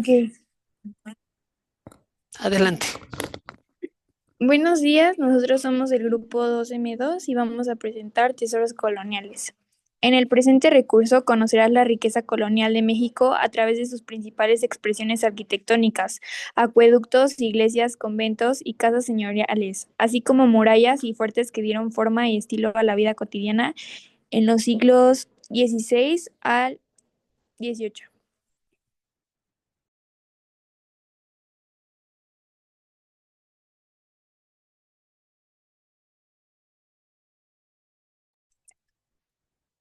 Ok. Adelante. Buenos días, nosotros somos el grupo 2M2 y vamos a presentar tesoros coloniales. En el presente recurso conocerás la riqueza colonial de México a través de sus principales expresiones arquitectónicas, acueductos, iglesias, conventos y casas señoriales, así como murallas y fuertes que dieron forma y estilo a la vida cotidiana en los siglos XVI al XVIII.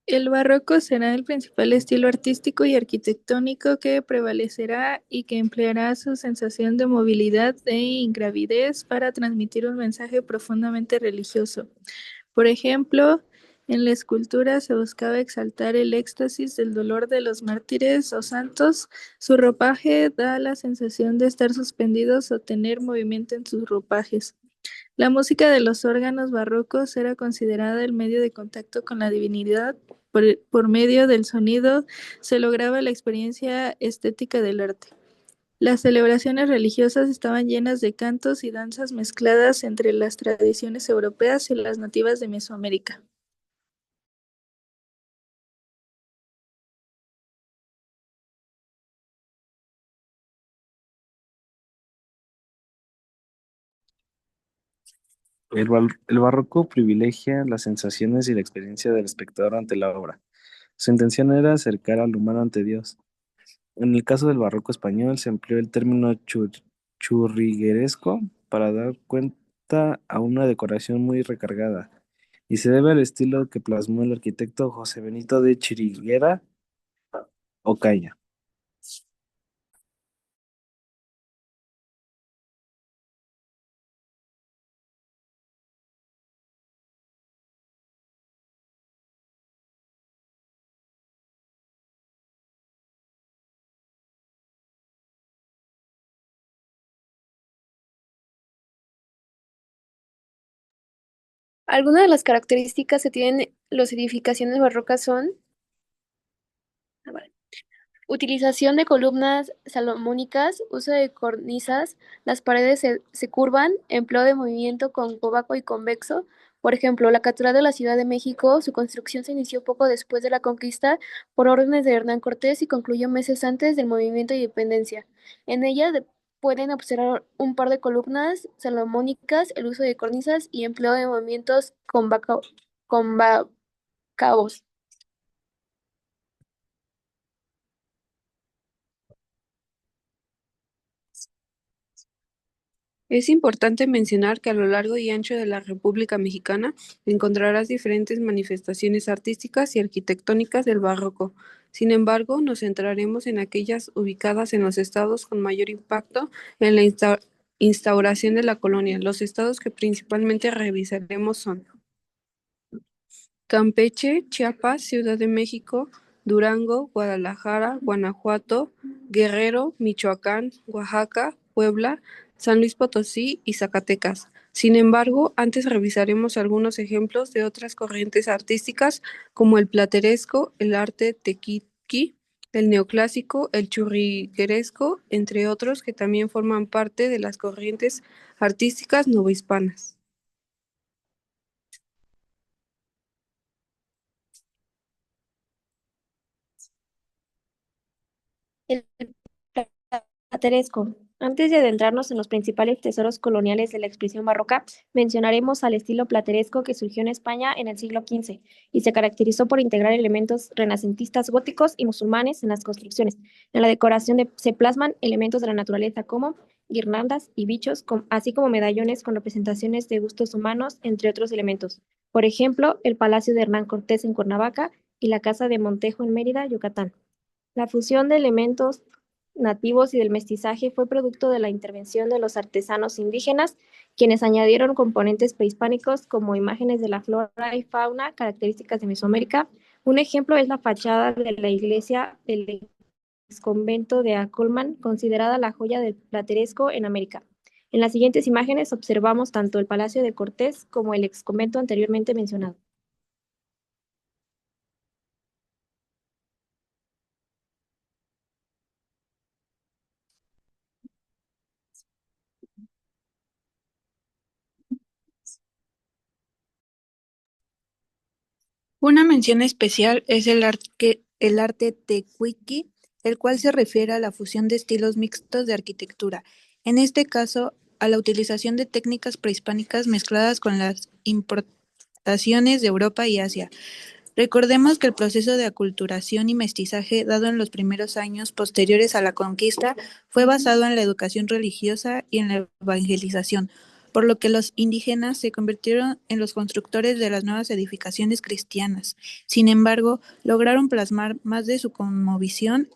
El barroco será el principal estilo artístico y arquitectónico que prevalecerá y que empleará su sensación de movilidad e ingravidez para transmitir un mensaje profundamente religioso. Por ejemplo, en la escultura se buscaba exaltar el éxtasis del dolor de los mártires o santos. Su ropaje da la sensación de estar suspendidos o tener movimiento en sus ropajes. La música de los órganos barrocos era considerada el medio de contacto con la divinidad. Por medio del sonido se lograba la experiencia estética del arte. Las celebraciones religiosas estaban llenas de cantos y danzas mezcladas entre las tradiciones europeas y las nativas de Mesoamérica. El barroco privilegia las sensaciones y la experiencia del espectador ante la obra. Su intención era acercar al humano ante Dios. En el caso del barroco español se empleó el término churrigueresco para dar cuenta a una decoración muy recargada, y se debe al estilo que plasmó el arquitecto José Benito de Chiriguera Ocaña. Algunas de las características que tienen las edificaciones barrocas son utilización de columnas salomónicas, uso de cornisas, las paredes se curvan, empleo de movimiento concóvavo y convexo. Por ejemplo, la Catedral de la Ciudad de México, su construcción se inició poco después de la conquista por órdenes de Hernán Cortés y concluyó meses antes del movimiento de independencia. En ella pueden observar un par de columnas salomónicas, el uso de cornisas y empleo de movimientos convexos. Es importante mencionar que a lo largo y ancho de la República Mexicana encontrarás diferentes manifestaciones artísticas y arquitectónicas del barroco. Sin embargo, nos centraremos en aquellas ubicadas en los estados con mayor impacto en la instauración de la colonia. Los estados que principalmente revisaremos son Campeche, Chiapas, Ciudad de México, Durango, Guadalajara, Guanajuato, Guerrero, Michoacán, Oaxaca, Puebla, San Luis Potosí y Zacatecas. Sin embargo, antes revisaremos algunos ejemplos de otras corrientes artísticas como el plateresco, el arte tequitqui, el neoclásico, el churrigueresco, entre otros que también forman parte de las corrientes artísticas novohispanas. El plateresco. Antes de adentrarnos en los principales tesoros coloniales de la expresión barroca, mencionaremos al estilo plateresco que surgió en España en el siglo XV y se caracterizó por integrar elementos renacentistas góticos y musulmanes en las construcciones. En la decoración se plasman elementos de la naturaleza como guirnaldas y bichos, así como medallones con representaciones de bustos humanos, entre otros elementos. Por ejemplo, el Palacio de Hernán Cortés en Cuernavaca y la Casa de Montejo en Mérida, Yucatán. La fusión de elementos nativos y del mestizaje fue producto de la intervención de los artesanos indígenas, quienes añadieron componentes prehispánicos como imágenes de la flora y fauna características de Mesoamérica. Un ejemplo es la fachada de la iglesia del exconvento de Acolman, considerada la joya del plateresco en América. En las siguientes imágenes observamos tanto el Palacio de Cortés como el exconvento anteriormente mencionado. Una mención especial es el arte tecuiqui, el cual se refiere a la fusión de estilos mixtos de arquitectura, en este caso a la utilización de técnicas prehispánicas mezcladas con las importaciones de Europa y Asia. Recordemos que el proceso de aculturación y mestizaje dado en los primeros años posteriores a la conquista fue basado en la educación religiosa y en la evangelización, por lo que los indígenas se convirtieron en los constructores de las nuevas edificaciones cristianas. Sin embargo, lograron plasmar más de su cosmovisión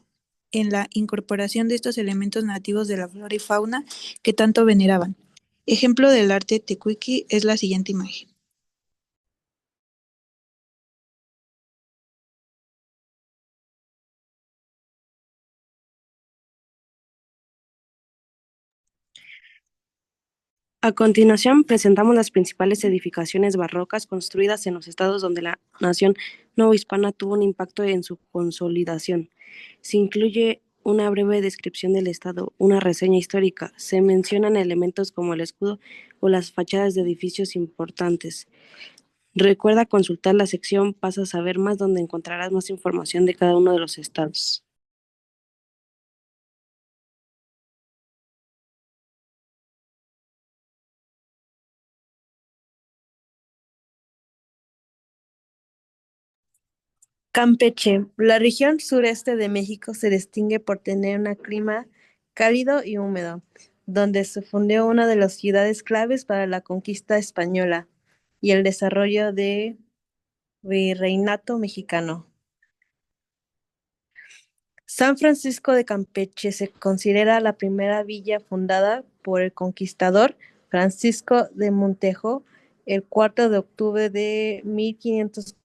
en la incorporación de estos elementos nativos de la flora y fauna que tanto veneraban. Ejemplo del arte tecuiqui es la siguiente imagen. A continuación, presentamos las principales edificaciones barrocas construidas en los estados donde la nación novohispana tuvo un impacto en su consolidación. Se incluye una breve descripción del estado, una reseña histórica. Se mencionan elementos como el escudo o las fachadas de edificios importantes. Recuerda consultar la sección Pasa a saber más, donde encontrarás más información de cada uno de los estados. Campeche. La región sureste de México se distingue por tener un clima cálido y húmedo, donde se fundó una de las ciudades claves para la conquista española y el desarrollo del virreinato mexicano. San Francisco de Campeche se considera la primera villa fundada por el conquistador Francisco de Montejo el 4 de octubre de 1540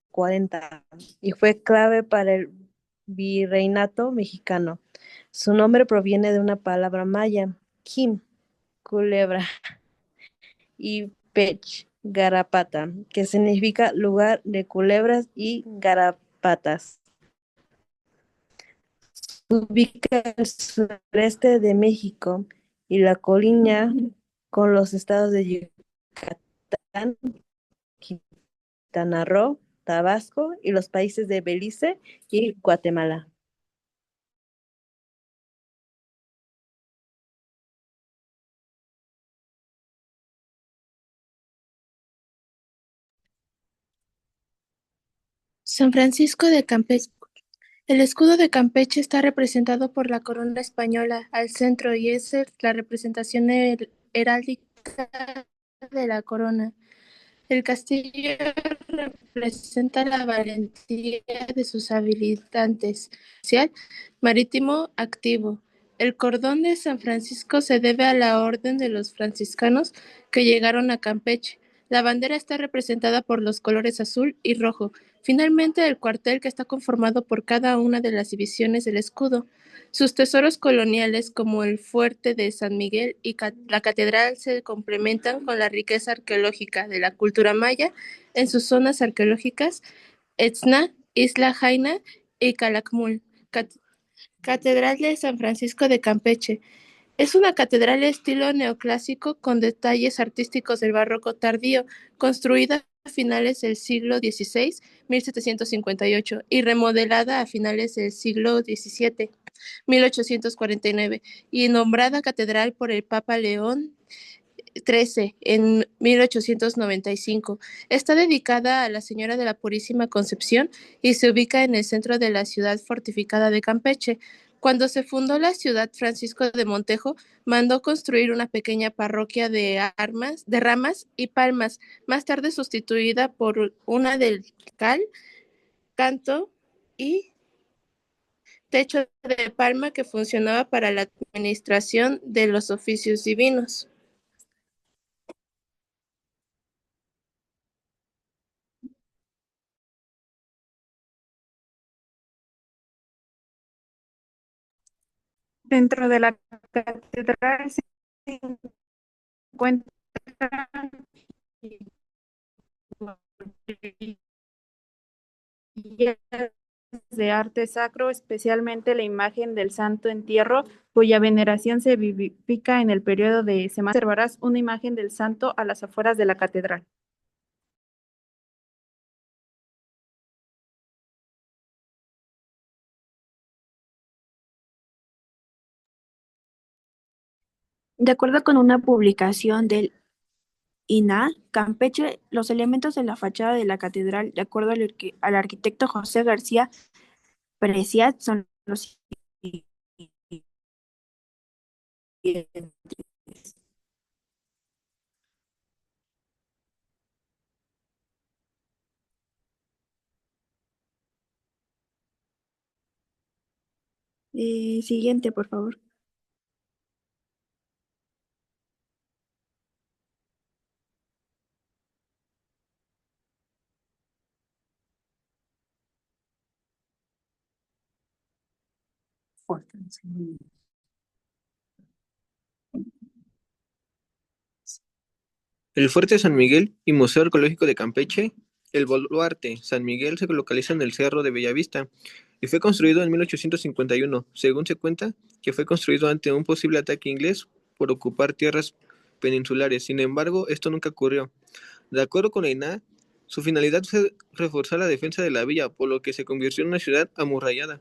y fue clave para el virreinato mexicano. Su nombre proviene de una palabra maya, kim, culebra, y pech, garapata, que significa lugar de culebras y garapatas. Se ubica al sureste de México y la colinda con los estados de Yucatán, Quintana Roo, Tabasco y los países de Belice y Guatemala. San Francisco de Campeche. El escudo de Campeche está representado por la corona española al centro y es la representación heráldica de la corona. El castillo representa la valentía de sus habitantes, social, marítimo activo. El cordón de San Francisco se debe a la orden de los franciscanos que llegaron a Campeche. La bandera está representada por los colores azul y rojo. Finalmente, el cuartel, que está conformado por cada una de las divisiones del escudo. Sus tesoros coloniales, como el fuerte de San Miguel y la catedral, se complementan con la riqueza arqueológica de la cultura maya en sus zonas arqueológicas Etzna, Isla Jaina y Calakmul. Catedral de San Francisco de Campeche. Es una catedral de estilo neoclásico con detalles artísticos del barroco tardío, construida a finales del siglo XVI, 1758, y remodelada a finales del siglo XVII, 1849, y nombrada catedral por el Papa León XIII en 1895. Está dedicada a la Señora de la Purísima Concepción y se ubica en el centro de la ciudad fortificada de Campeche. Cuando se fundó la ciudad, Francisco de Montejo mandó construir una pequeña parroquia de ramas y palmas, más tarde sustituida por una del cal, canto y techo de palma que funcionaba para la administración de los oficios divinos. Dentro de la catedral se encuentran de arte sacro, especialmente la imagen del Santo Entierro, cuya veneración se vivifica en el periodo de semana. Observarás una imagen del santo a las afueras de la catedral. De acuerdo con una publicación del INAH, Campeche, los elementos de la fachada de la catedral, de acuerdo al arquitecto José García Preciat, son los siguientes. Siguiente, por favor. El Fuerte San Miguel y Museo Arqueológico de Campeche. El baluarte San Miguel se localiza en el Cerro de Bellavista y fue construido en 1851. Según se cuenta, que fue construido ante un posible ataque inglés por ocupar tierras peninsulares. Sin embargo, esto nunca ocurrió. De acuerdo con la INAH, su finalidad fue reforzar la defensa de la villa, por lo que se convirtió en una ciudad amurallada.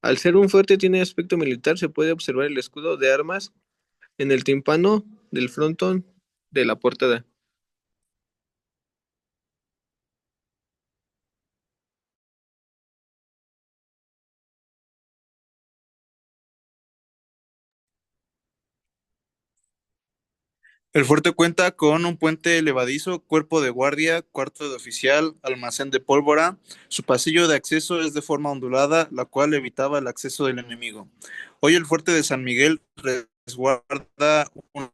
Al ser un fuerte tiene aspecto militar, se puede observar el escudo de armas en el tímpano del frontón de la portada. El fuerte cuenta con un puente levadizo, cuerpo de guardia, cuarto de oficial, almacén de pólvora. Su pasillo de acceso es de forma ondulada, la cual evitaba el acceso del enemigo. Hoy el fuerte de San Miguel resguarda una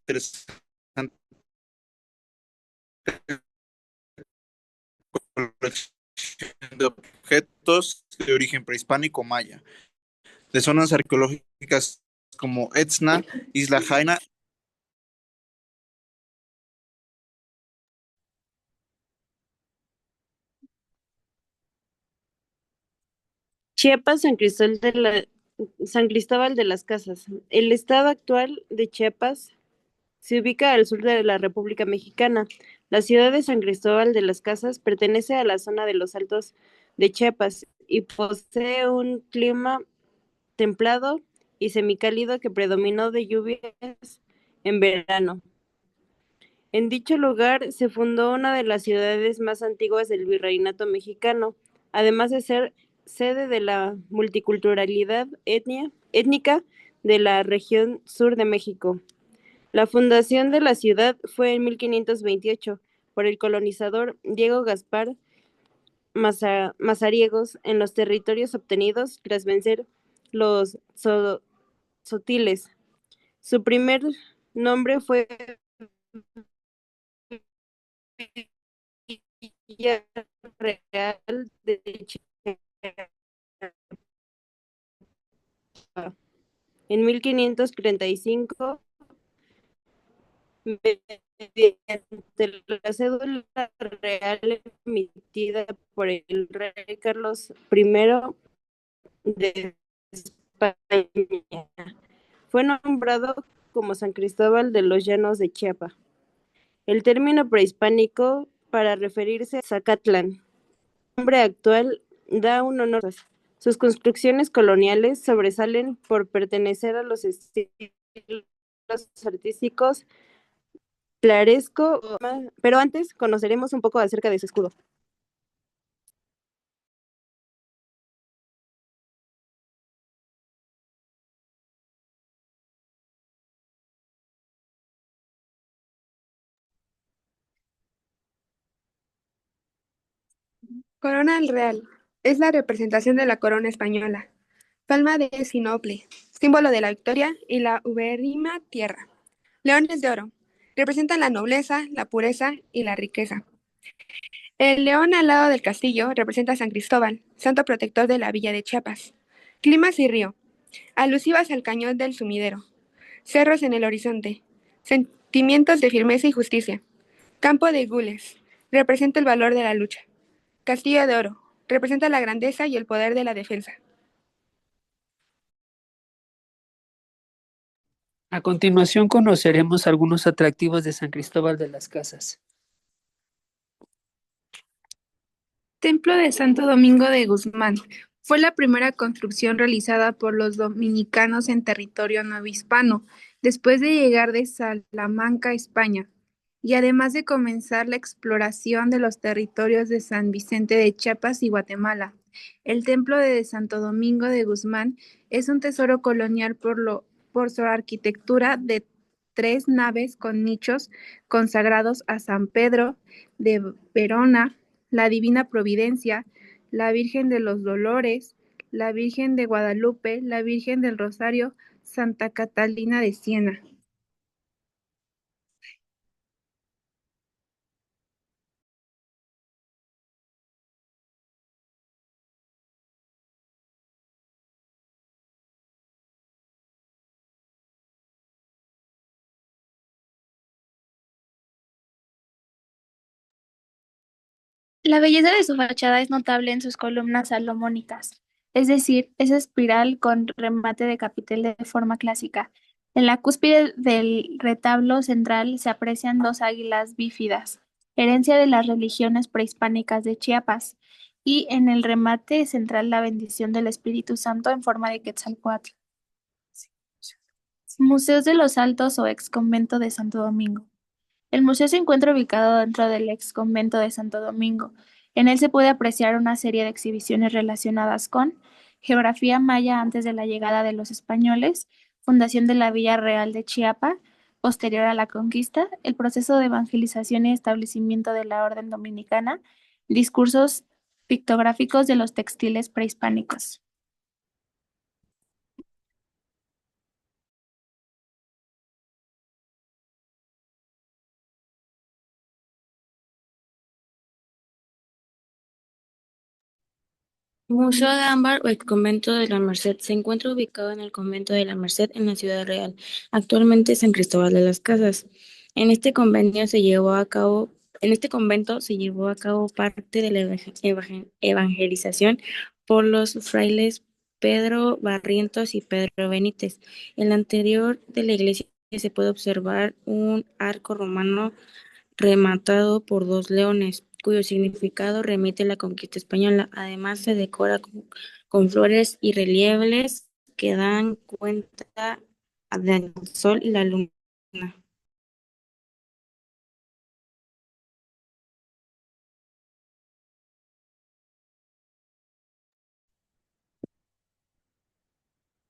interesante colección de objetos de origen prehispánico maya, de zonas arqueológicas como Etzna, Isla Jaina. Chiapas, San Cristóbal de las Casas. El estado actual de Chiapas se ubica al sur de la República Mexicana. La ciudad de San Cristóbal de las Casas pertenece a la zona de los Altos de Chiapas y posee un clima templado y semicálido que predominó de lluvias en verano. En dicho lugar se fundó una de las ciudades más antiguas del Virreinato mexicano, además de ser sede de la multiculturalidad étnica de la región sur de México. La fundación de la ciudad fue en 1528 por el colonizador Diego Gaspar Mazariegos en los territorios obtenidos tras vencer los sotiles. Su primer nombre fue Villa Real de Chiapa. En 1535, mediante la cédula real emitida por el rey Carlos I de España, fue nombrado como San Cristóbal de los Llanos de Chiapa. El término prehispánico para referirse a Zacatlán, el nombre actual, da un honor. Sus construcciones coloniales sobresalen por pertenecer a los estilos artísticos plaresco, pero antes conoceremos un poco acerca de su escudo. Corona real. Es la representación de la corona española. Palma de sinople, símbolo de la victoria y la ubérrima tierra. Leones de oro. Representan la nobleza, la pureza y la riqueza. El león al lado del castillo representa a San Cristóbal, santo protector de la villa de Chiapas. Climas y río. Alusivas al cañón del sumidero. Cerros en el horizonte. Sentimientos de firmeza y justicia. Campo de gules. Representa el valor de la lucha. Castillo de oro. Representa la grandeza y el poder de la defensa. A continuación conoceremos algunos atractivos de San Cristóbal de las Casas. Templo de Santo Domingo de Guzmán, Fue la primera construcción realizada por los dominicanos en territorio novohispano, después de llegar de Salamanca, España, y además de comenzar la exploración de los territorios de San Vicente de Chiapas y Guatemala. El templo de Santo Domingo de Guzmán es un tesoro colonial por su arquitectura de 3 naves con nichos consagrados a San Pedro de Verona, la Divina Providencia, la Virgen de los Dolores, la Virgen de Guadalupe, la Virgen del Rosario, Santa Catalina de Siena. La belleza de su fachada es notable en sus columnas salomónicas, es decir, esa espiral con remate de capitel de forma clásica. En la cúspide del retablo central se aprecian dos águilas bífidas, herencia de las religiones prehispánicas de Chiapas, y en el remate central la bendición del Espíritu Santo en forma de Quetzalcóatl. Museos de los Altos o ex convento de Santo Domingo. El museo se encuentra ubicado dentro del ex convento de Santo Domingo. En él se puede apreciar una serie de exhibiciones relacionadas con geografía maya antes de la llegada de los españoles, fundación de la Villa Real de Chiapa, posterior a la conquista, el proceso de evangelización y establecimiento de la orden dominicana, discursos pictográficos de los textiles prehispánicos. Museo de Ámbar o el Convento de la Merced se encuentra ubicado en el Convento de la Merced en la Ciudad Real, actualmente San Cristóbal de las Casas. En este convenio se llevó a cabo, en este convento se llevó a cabo parte de la evangelización por los frailes Pedro Barrientos y Pedro Benítez. En el interior de la iglesia se puede observar un arco romano rematado por dos leones, cuyo significado remite a la conquista española. Además, se decora con flores y relieves que dan cuenta del sol y la luna.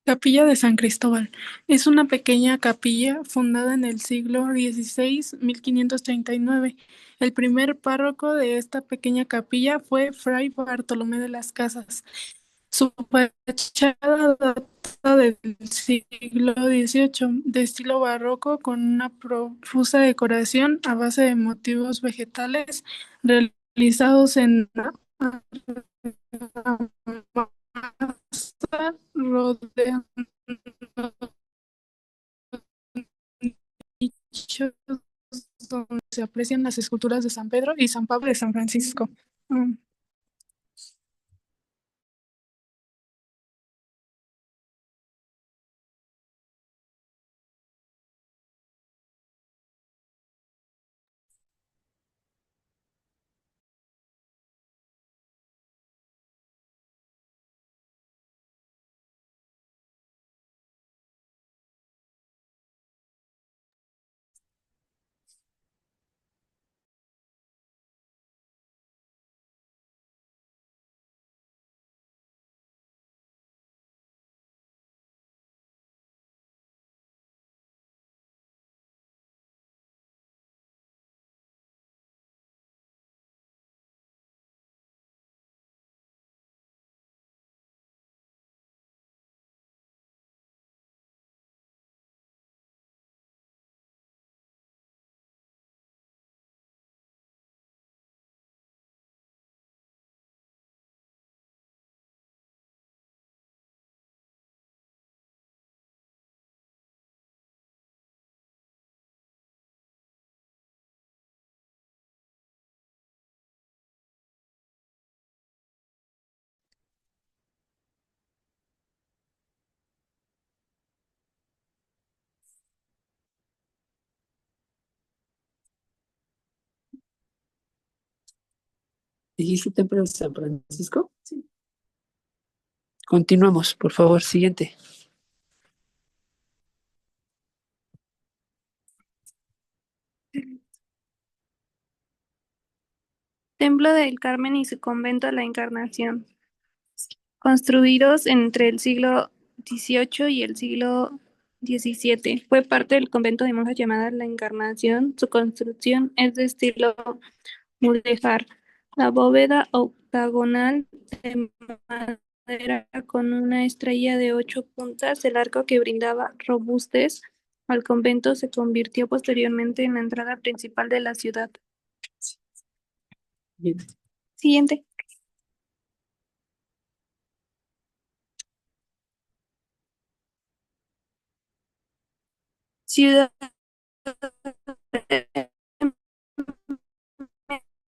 Capilla de San Cristóbal. Es una pequeña capilla fundada en el siglo XVI, 1539. El primer párroco de esta pequeña capilla fue Fray Bartolomé de las Casas. Su fachada data del siglo XVIII, de estilo barroco, con una profusa decoración a base de motivos vegetales realizados en masa, rodeando nichos donde se aprecian las esculturas de San Pedro y San Pablo de San Francisco. ¿Dijiste templo de San Francisco? Sí. Continuamos, por favor, siguiente. Templo del Carmen y su convento La Encarnación, construidos entre el siglo XVIII y el siglo XVII. Fue parte del convento de monjas llamada La Encarnación. Su construcción es de estilo mudéjar. La bóveda octagonal de madera con una estrella de 8 puntas, el arco que brindaba robustez al convento se convirtió posteriormente en la entrada principal de la ciudad. Siguiente. Ciudad de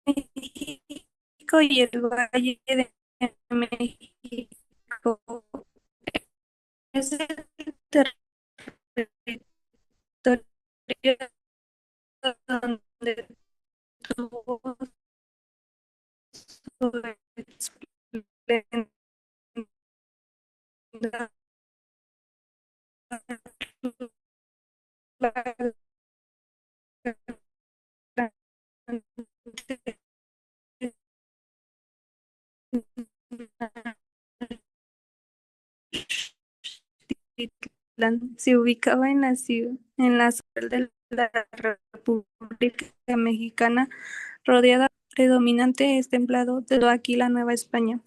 México y el Valle de México. Es el territorio donde tuvo su esplendor se ubicaba en la ciudad, en la ciudad de la República Mexicana, rodeada predominante es templado, quedó aquí la Nueva España.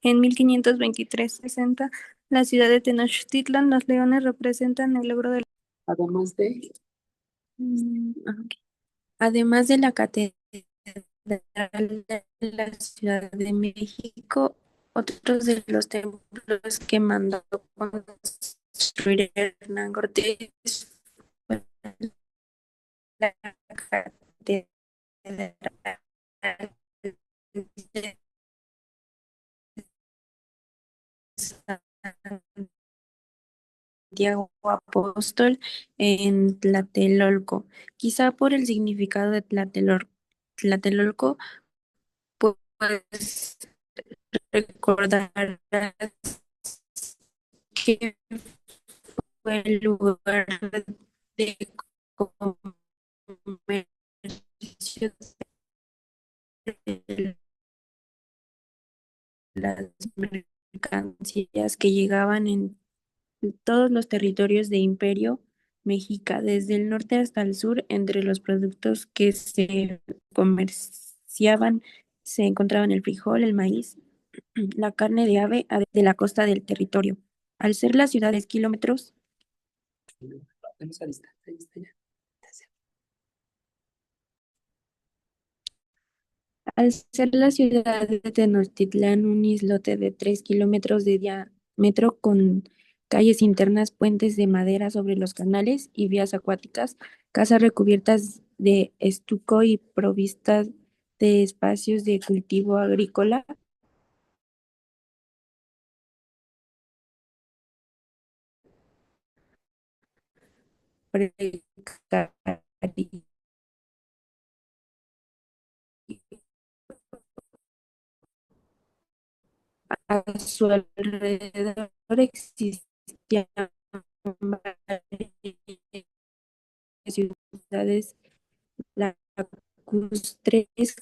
En 1523-60, la ciudad de Tenochtitlan, los leones representan el logro del... Además de... Además de la Catedral de la Ciudad de México, otros de los templos que mandó construir Hernán Cortés fue la Catedral de Santiago Apóstol en Tlatelolco. Quizá por el significado de Tlatelolco, pues recordarás que fue el lugar de comercio de las mercancías que llegaban en todos los territorios de Imperio Mexica, desde el norte hasta el sur. Entre los productos que se comerciaban se encontraban el frijol, el maíz, la carne de ave de la costa del territorio. Al ser la ciudad de 10 kilómetros, al ser la ciudad de Tenochtitlán un islote de 3 kilómetros de diámetro con calles internas, puentes de madera sobre los canales y vías acuáticas, casas recubiertas de estuco y provistas de espacios de cultivo agrícola, precario. A su alrededor existían varias ciudades lacustres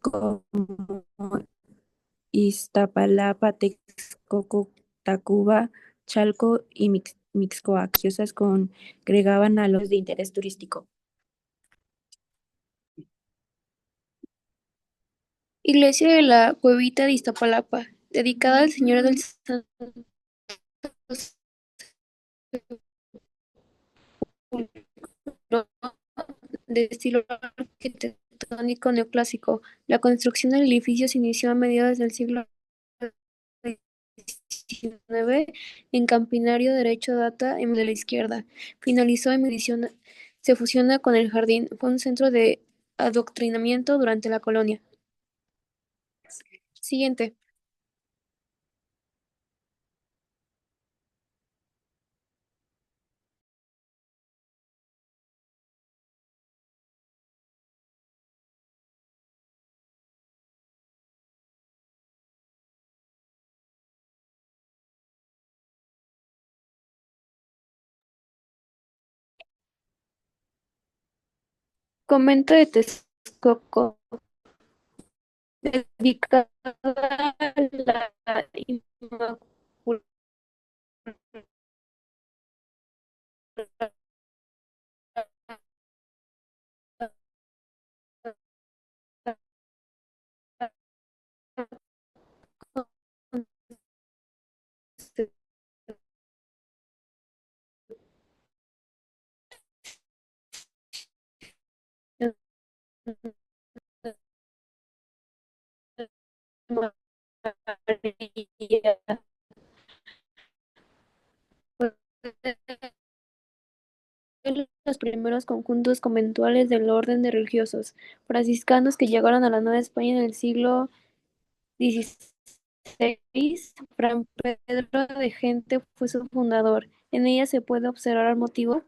como Iztapalapa, Texcoco, Tacuba, Chalco y Mixcoac, congregaban a los de interés turístico. Iglesia de la Cuevita de Iztapalapa, dedicada al Señor del Santo Sepulcro, de estilo arquitectónico neoclásico. La construcción del edificio se inició a mediados del siglo XIX en campanario derecho data en de la izquierda. Finalizó en medición, se fusiona con el jardín. Fue un centro de adoctrinamiento durante la colonia. Siguiente. Convento de Texcoco, dedicado a la Inmaculada María. Fue los primeros conjuntos conventuales del orden de religiosos franciscanos que llegaron a la Nueva España en el siglo XVI. Fray Pedro de Gente fue su fundador. En ella se puede observar el motivo.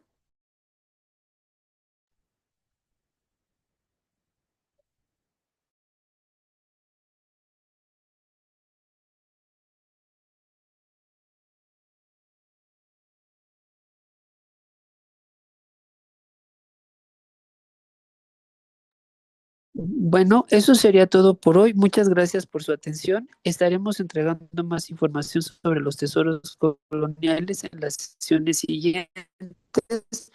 Bueno, eso sería todo por hoy. Muchas gracias por su atención. Estaremos entregando más información sobre los tesoros coloniales en las sesiones siguientes.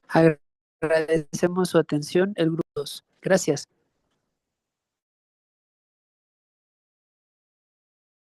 Agradecemos su atención, el grupo 2. Gracias.